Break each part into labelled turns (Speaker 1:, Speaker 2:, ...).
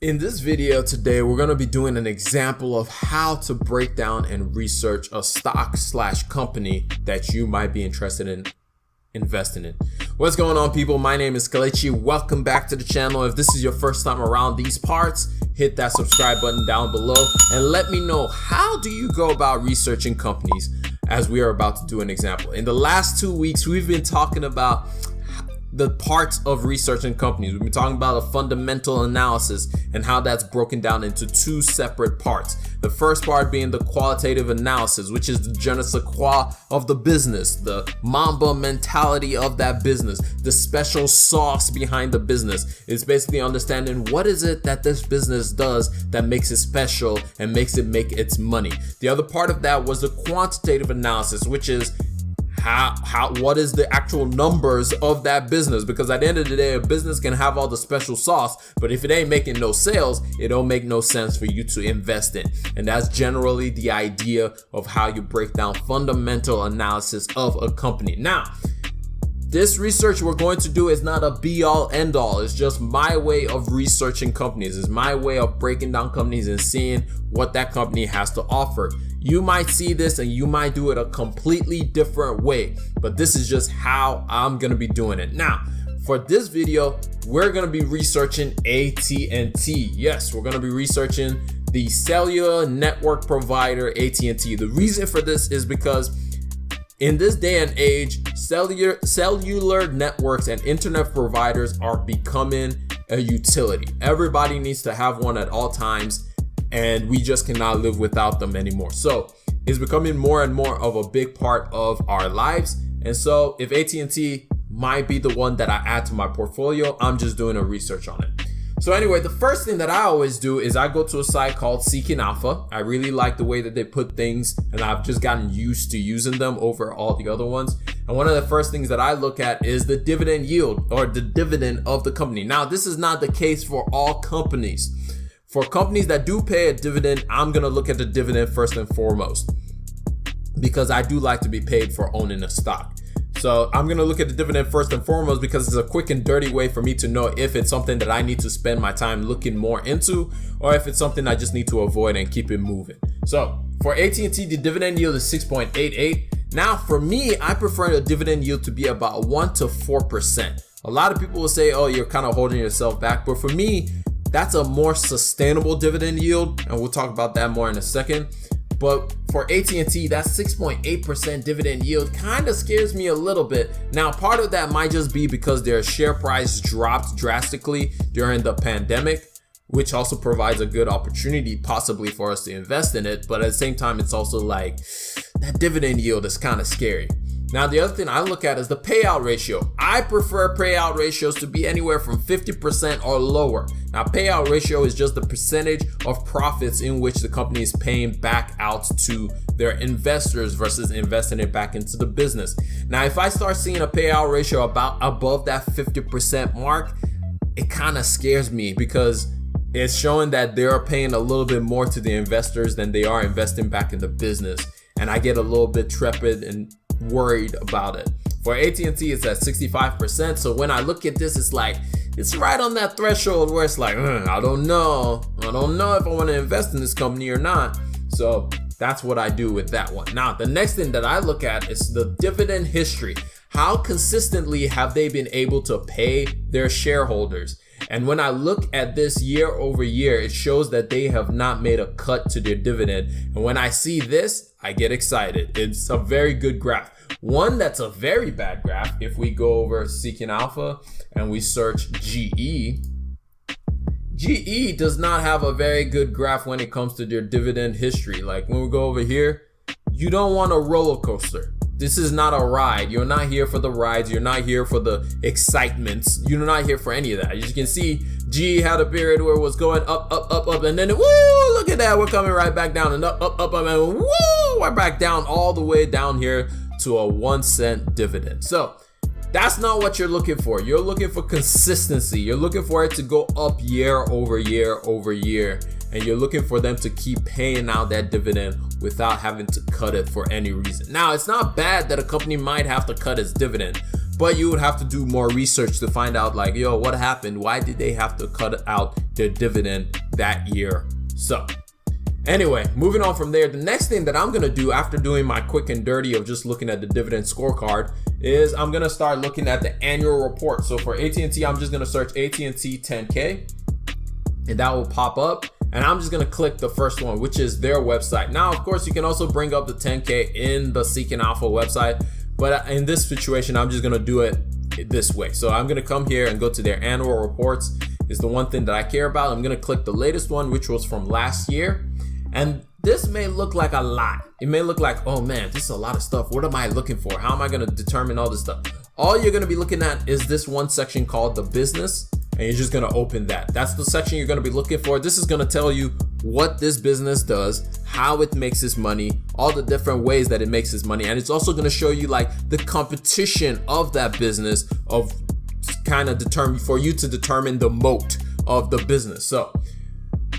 Speaker 1: In this video today, we're going to be doing an example of how to break down and research a stock/company that you might be interested in investing in. What's going on, people? My name is Kelechi. Welcome back to the channel. If this is your first time around these parts, hit that subscribe button down below and let me know, how do you go about researching companies, as we are about to do an example. In the last 2 weeks, we've been talking about the parts of researching companies. We've been talking about a fundamental analysis and how that's broken down into two separate parts. The first part being the qualitative analysis, which is the je ne sais quoi of the business, the Mamba mentality of that business, the special sauce behind the business. It's basically understanding what is it that this business does that makes it special and makes it make its money. The other part of that was the quantitative analysis, which is what is the actual numbers of that business, because at the end of the day, a business can have all the special sauce, but if it ain't making no sales, it don't make no sense for you to invest in. And that's generally the idea of how you break down fundamental analysis of a company. Now, this research we're going to do is not a be-all end-all. It's just my way of researching companies. It's my way of breaking down companies and seeing what that company has to offer. You might see this and you might do it a completely different way, but this is just how I'm gonna be doing it. Now, for this video, we're gonna be researching AT&T. Yes, we're gonna be researching the cellular network provider AT&T. The reason for this is because in this day and age, cellular networks and internet providers are becoming a utility. Everybody needs to have one at all times, and we just cannot live without them anymore. So it's becoming more and more of a big part of our lives. And so if AT&T might be the one that I add to my portfolio, I'm just doing a research on it. So anyway, the first thing that I always do is I go to a site called Seeking Alpha. I really like the way that they put things, and I've just gotten used to using them over all the other ones. And one of the first things that I look at is the dividend yield, or the dividend of the company. Now, this is not the case for all companies. For companies that do pay a dividend, I'm gonna look at the dividend first and foremost, because I do like to be paid for owning a stock. So I'm gonna look at the dividend first and foremost because it's a quick and dirty way for me to know if it's something that I need to spend my time looking more into, or if it's something I just need to avoid and keep it moving. So for AT&T, the dividend yield is 6.88. Now for me, I prefer the dividend yield to be about 1 to 4%. A lot of people will say, oh, you're kind of holding yourself back. But for me, that's a more sustainable dividend yield, and we'll talk about that more in a second. But for AT&T, that 6.8% dividend yield kind of scares me a little bit. Now, part of that might just be because their share price dropped drastically during the pandemic, which also provides a good opportunity possibly for us to invest in it. But at the same time, it's also like that dividend yield is kind of scary. Now, the other thing I look at is the payout ratio. I prefer payout ratios to be anywhere from 50% or lower. Now, payout ratio is just the percentage of profits in which the company is paying back out to their investors versus investing it back into the business. Now, if I start seeing a payout ratio about above that 50% mark, it kind of scares me, because it's showing that they're paying a little bit more to the investors than they are investing back in the business. And I get a little bit trepid and worried about it. For AT&T, it's at 65%. So when I look at this, it's like, it's right on that threshold where it's like, I don't know if I want to invest in this company or not. So that's what I do with that one. Now, the next thing that I look at is the dividend history. How consistently have they been able to pay their shareholders? And when I look at this year over year, it shows that they have not made a cut to their dividend. And when I see this, I get excited. It's a very good graph. One that's a very bad graph, if we go over Seeking Alpha and we search GE, GE does not have a very good graph when it comes to their dividend history. Like when we go over here, you don't want a roller coaster. This is not a ride. You're not here for the rides. You're not here for the excitements. You're not here for any of that. As you can see, GE had a period where it was going up, and then woo, look at that. We're coming right back down and up, and woo, we're back down all the way down here to a 1 cent dividend. So that's not what you're looking for. You're looking for consistency. You're looking for it to go up year over year over year. And you're looking for them to keep paying out that dividend without having to cut it for any reason. Now, it's not bad that a company might have to cut its dividend, but you would have to do more research to find out like, yo, what happened? Why did they have to cut out their dividend that year? So anyway, moving on from there, the next thing that I'm gonna do after doing my quick and dirty of just looking at the dividend scorecard is I'm gonna start looking at the annual report. So for AT&T, I'm just gonna search AT&T 10K, and that will pop up. And I'm just gonna click the first one, which is their website. Now, of course, you can also bring up the 10K in the Seeking Alpha website, but in this situation, I'm just gonna do it this way. So I'm gonna come here and go to their annual reports. Is the one thing that I care about. I'm gonna click the latest one, which was from last year. And this may look like a lot. It may look like, oh man, this is a lot of stuff. What am I looking for? How am I gonna determine all this stuff? All you're gonna be looking at is this one section called the business, and you're just gonna open that. That's the section you're gonna be looking for. This is gonna tell you what this business does, how it makes its money, all the different ways that it makes its money. And it's also gonna show you like the competition of that business, of kind of for you to determine the moat of the business. So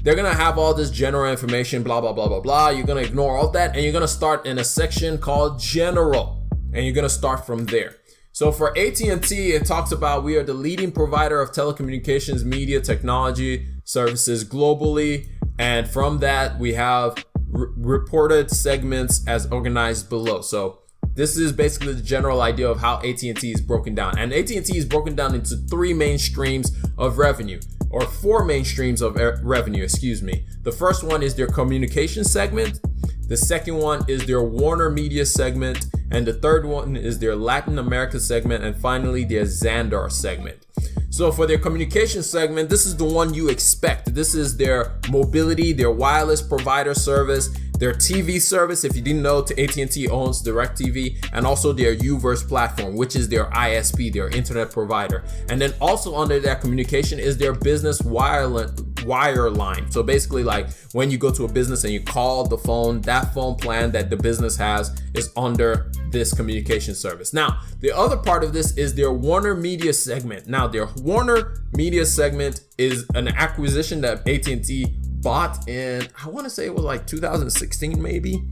Speaker 1: they're gonna have all this general information, blah, blah, blah, blah, blah. You're gonna ignore all that, and you're gonna start in a section called general, and you're gonna start from there. So for AT&T, it talks about we are the leading provider of telecommunications, media, technology services globally. And from that, we have reported segments as organized below. So this is basically the general idea of how AT&T is broken down. And AT&T is broken down into three main streams of revenue, or four main streams of revenue, excuse me. The first one is their communication segment. The second one is their Warner Media segment. And the third one is their Latin America segment. And finally, their Xandar segment. So for their communication segment, this is the one you expect. This is their mobility, their wireless provider service, their TV service. If you didn't know, AT&T owns DirecTV, and also their Uverse platform, which is their ISP, their internet provider. And then also under that communication is their business wireline. So basically, like when you go to a business and you call the phone, that phone plan that the business has is under this communication service. Now, the other part of this is their Warner Media segment. Now, their Warner Media segment is an acquisition that AT&T bought in, I want to say it was like 2016 maybe.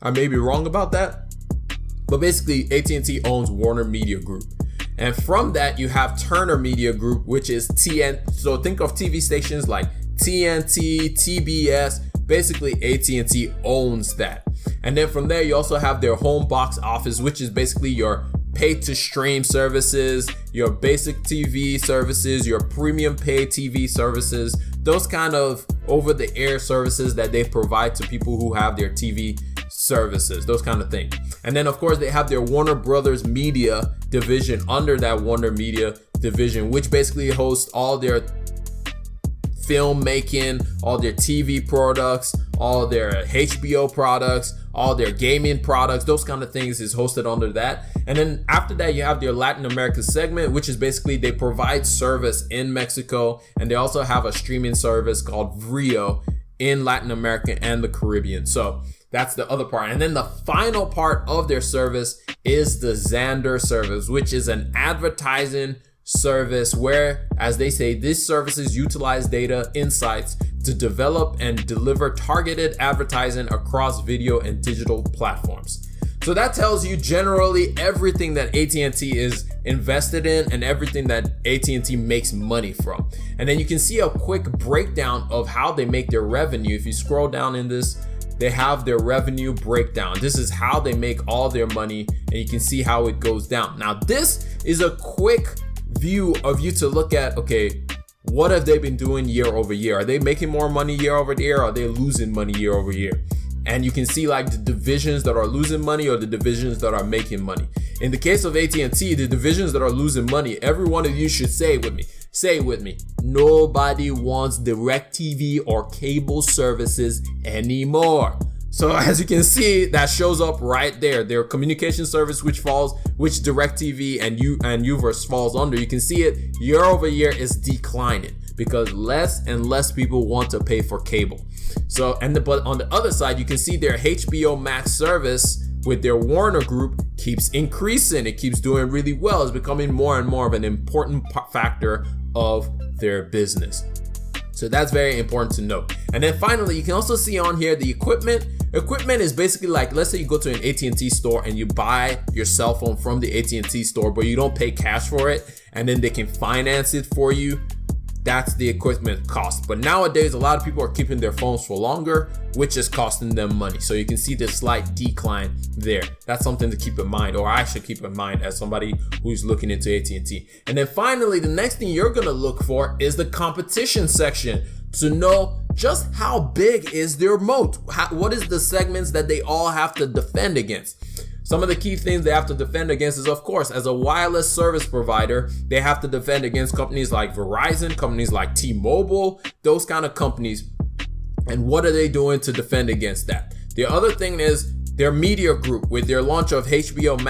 Speaker 1: I may be wrong about that. But basically, AT&T owns Warner Media Group. And from that, you have Turner Media Group, which is TN. So think of TV stations like TNT, TBS. Basically, AT&T owns that. And then from there, you also have their home box office, which is basically your pay to stream services, your basic TV services, your premium pay TV services, those kind of over the air services that they provide to people who have their TV services, those kind of things. And then of course they have their Warner Brothers Media division under that Warner Media division, which basically hosts all their filmmaking, all their TV products, all their HBO products, all their gaming products, those kind of things is hosted under that. And then after that, you have their Latin America segment, which is basically they provide service in Mexico, and they also have a streaming service called Vrio in Latin America and the Caribbean. So that's the other part. And then the final part of their service is the Xandar service, which is an advertising service where, as they say, these services utilize data insights to develop and deliver targeted advertising across video and digital platforms. So that tells you generally everything that AT&T is invested in and everything that AT&T makes money from. And then you can see a quick breakdown of how they make their revenue. If you scroll down in this, they have their revenue breakdown. This is how they make all their money, and you can see how it goes down. Now, this is a quick view of you to look at, okay, what have they been doing year over year? Are they making more money year over year? Or are they losing money year over year? And you can see like the divisions that are losing money or the divisions that are making money. In the case of AT&T, the divisions that are losing money, every one of you should say it with me. Nobody wants DirecTV or cable services anymore. So as you can see, that shows up right there. Their communication service, which DirecTV and Uverse falls under, you can see it year over year is declining because less and less people want to pay for cable. So, but on the other side, you can see their HBO Max service with their Warner Group keeps increasing. It keeps doing really well. It's becoming more and more of an important factor of their business. So that's very important to note. And then finally, you can also see on here the equipment. Equipment is basically like, let's say you go to an AT&T store and you buy your cell phone from the AT&T store, but you don't pay cash for it, and then they can finance it for you. That's the equipment cost. But nowadays, a lot of people are keeping their phones for longer, which is costing them money. So you can see the slight decline there. That's something to keep in mind, or I should keep in mind as somebody who's looking into AT&T. And then finally, the next thing you're gonna look for is the competition section to know just how big is their moat. What is the segments that they all have to defend against? Some of the key things they have to defend against is, of course, as a wireless service provider, they have to defend against companies like Verizon, companies like T-Mobile, those kind of companies. And what are they doing to defend against that? The other thing is their media group with their launch of HBO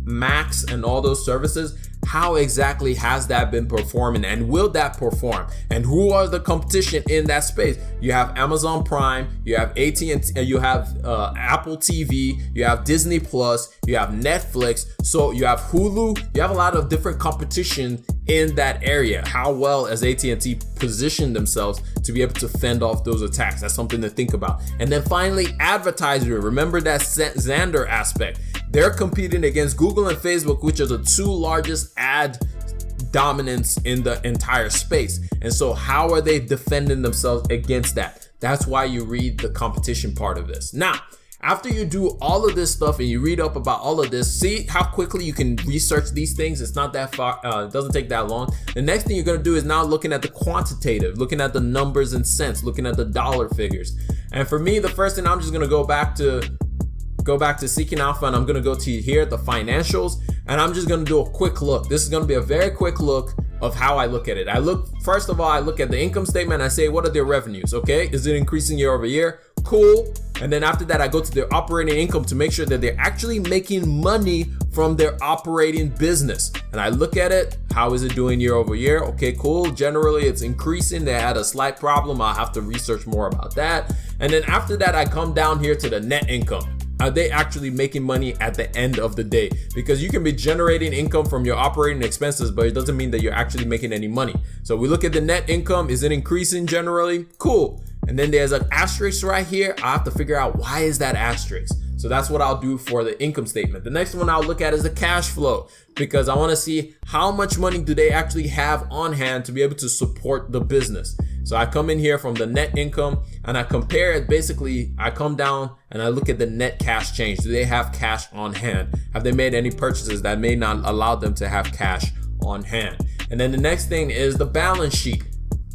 Speaker 1: Max and all those services. How exactly has that been performing, and will that perform? And who are the competition in that space? You have Amazon Prime, you have AT&T, you have Apple TV, you have Disney Plus, you have Netflix, so you have Hulu. You have a lot of different competition in that area. How well has AT&T positioned themselves to be able to fend off those attacks? That's something to think about. And then finally, advertiser. Remember that Xandr aspect. They're competing against Google and Facebook, which are the two largest ad dominance in the entire space. And so how are they defending themselves against that? That's why you read the competition part of this. Now, after you do all of this stuff and you read up about all of this, see how quickly you can research these things. It's not that far, it doesn't take that long. The next thing you're gonna do is now looking at the quantitative, looking at the numbers and cents, looking at the dollar figures. And for me, the first thing, I'm just gonna go back to Seeking Alpha, and I'm gonna go to here, the financials, and I'm just gonna do a quick look. This is gonna be a very quick look of how I look at it. First of all, I look at the income statement. I say, what are their revenues? Okay, is it increasing year over year? Cool. And then after that, I go to their operating income to make sure that they're actually making money from their operating business. And I look at it, how is it doing year over year? Okay, cool. Generally, it's increasing. They had a slight problem. I'll have to research more about that. And then after that, I come down here to the net income. Are they actually making money at the end of the day? Because you can be generating income from your operating expenses, but it doesn't mean that you're actually making any money. So we look at the net income. Is it increasing generally? Cool. And then there's an asterisk right here. I have to figure out, why is that asterisk? So that's what I'll do for the income statement. The next one I'll look at is the cash flow, because I want to see how much money do they actually have on hand to be able to support the business. So I come in here from the net income and I compare it. Basically, I come down and I look at the net cash change. Do they have cash on hand? Have they made any purchases that may not allow them to have cash on hand? And then the next thing is the balance sheet.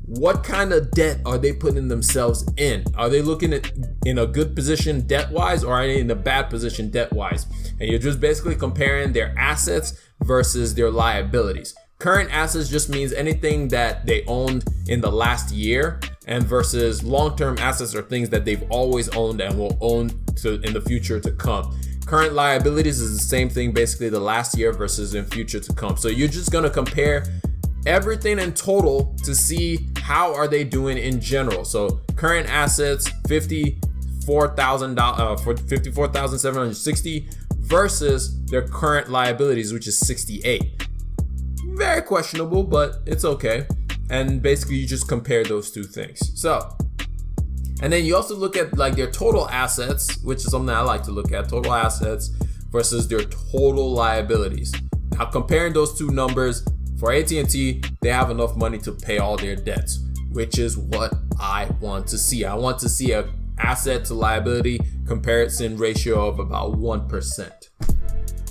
Speaker 1: What kind of debt are they putting themselves in? Are they looking at in a good position debt-wise, or are they in a bad position debt-wise? And you're just basically comparing their assets versus their liabilities. Current assets just means anything that they owned in the last year, and versus long-term assets are things that they've always owned and will own in the future to come. Current liabilities is the same thing, basically the last year versus in future to come. So you're just gonna compare everything in total to see how are they doing in general. So current assets, $54,000 for $54,760 versus their current liabilities, which is $68,000. Very questionable, but it's okay. And basically you just compare those two things. So, and then you also look at like their total assets, which is something I like to look at, total assets versus their total liabilities. Now comparing those two numbers, for AT&T, they have enough money to pay all their debts, which is what I want to see. I want to see a asset to liability comparison ratio of about 1%.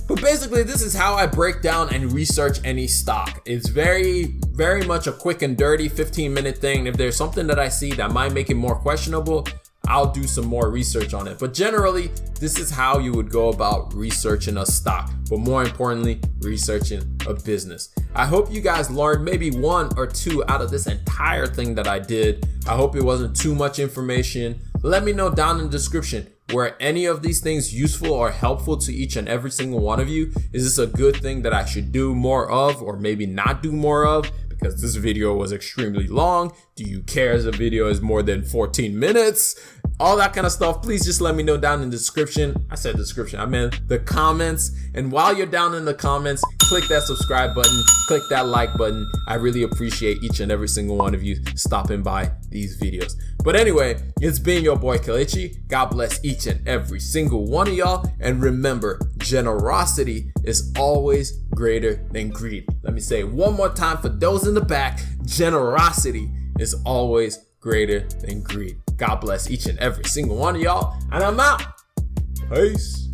Speaker 1: But basically, this is how I break down and research any stock. It's very, very much a quick and dirty 15-minute thing. If there's something that I see that might make it more questionable, I'll do some more research on it. But generally, this is how you would go about researching a stock, but more importantly, researching a business. I hope you guys learned maybe one or two out of this entire thing that I did. I hope it wasn't too much information. Let me know down in the description, were any of these things useful or helpful to each and every single one of you? Is this a good thing that I should do more of, or maybe not do more of? because this video was extremely long. Do you care if the video is more than 14 minutes? All that kind of stuff. Please just let me know down in the description. I said description, I meant the comments. And while you're down in the comments, click that subscribe button, click that like button. I really appreciate each and every single one of you stopping by these videos. But anyway, it's been your boy Kelechi. God bless each and every single one of y'all. And remember, generosity is always greater than greed. Let me say it one more time for those in the back. Generosity is always greater than greed. God bless each and every single one of y'all. And I'm out. Peace.